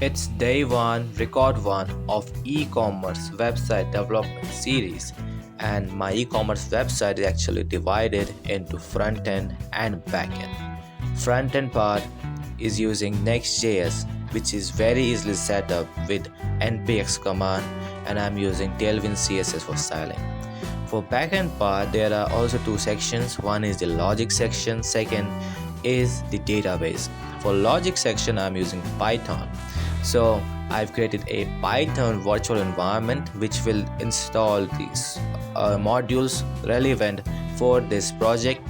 It's day 1, record 1 of e-commerce website development series, and my e-commerce website is actually divided into front-end and back-end. Front-end part is using Next.js, which is very easily set up with npx command, and I'm using TailwindCSS for styling. For backend part, there are also two sections. One is the logic section, second is the database. For logic section, I'm using Python. So I've created a Python virtual environment which will install these modules relevant for this project.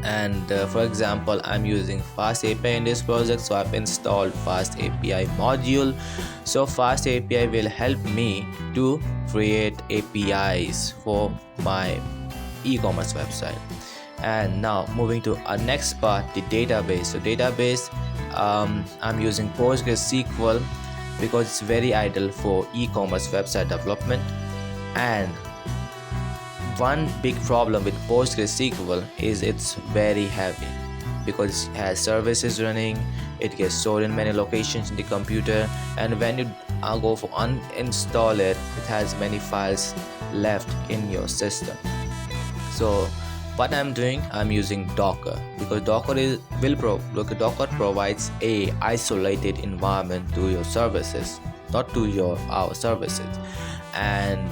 And for example, I'm using FastAPI in this project, so I've installed FastAPI module. So FastAPI will help me to create APIs for my e-commerce website. And now moving to our next part, the database. So database, I'm using PostgreSQL because it's very ideal for e-commerce website development. And one big problem with PostgreSQL is it's very heavy because it has services running, it gets stored in many locations in the computer, and when you go for uninstall it, it has many files left in your system. So what I'm doing, I'm using Docker because Docker provides a isolated environment to your services, not to our services. And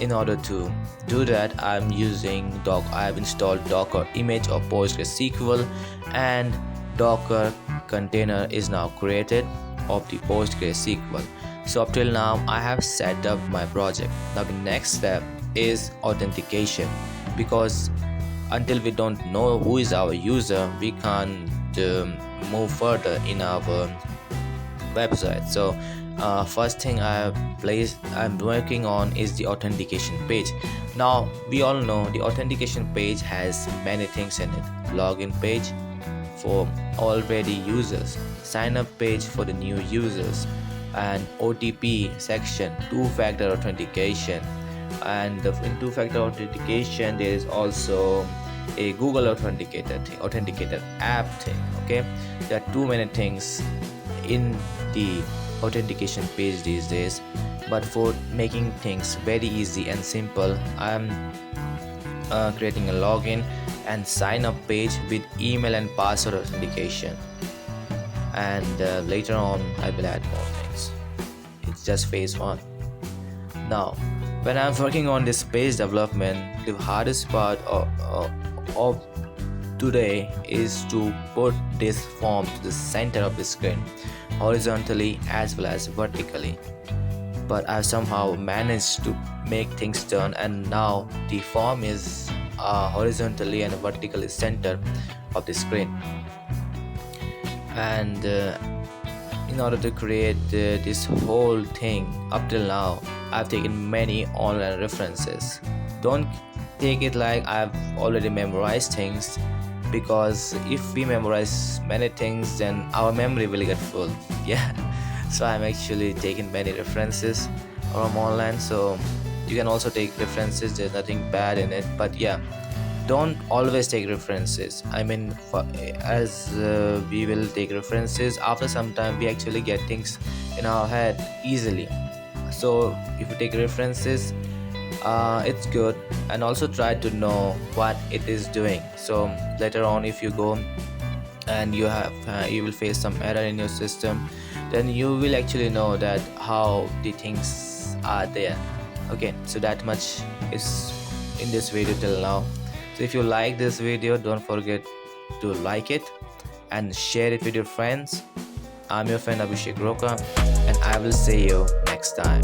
in order to do that, I'm using Docker. I've installed Docker image of PostgreSQL, and Docker container is now created of the PostgreSQL. So up till now, I have set up my project. Now the next step is authentication, because until we don't know who is our user, we can't move further in our website. So first thing I'm working on is the authentication page. Now we all know the authentication page has many things in it: login page for already users, sign up page for the new users, and OTP section, two-factor authentication. And in two-factor authentication, there is also a Google authenticated app thing. Okay, there are too many things in the authentication page these days, but for making things very easy and simple, I'm creating a login and sign up page with email and password authentication, and later on I will add more things. It's just phase 1. Now when I'm working on this page development, the hardest part of today is to put this form to the center of the screen, horizontally as well as vertically. But I've somehow managed to make things turn, and now the form is horizontally and vertically center of the screen. And in order to create this whole thing, up till now I've taken many online references. Don't take it like I've already memorized things, because if we memorize many things, then our memory will get full. Yeah, so I'm actually taking many references from online. So you can also take references, there's nothing bad in it, but yeah, don't always take references. I mean, as we will take references, after some time we actually get things in our head easily. So if you take references, it's good, and also try to know what it is doing. So later on, if you go and you will face some error in your system, then you will actually know that how the things are there. Okay, so that much is in this video till now. So if you like this video, don't forget to like it and share it with your friends. I'm your friend Abhishek Roka, and I will see you next time.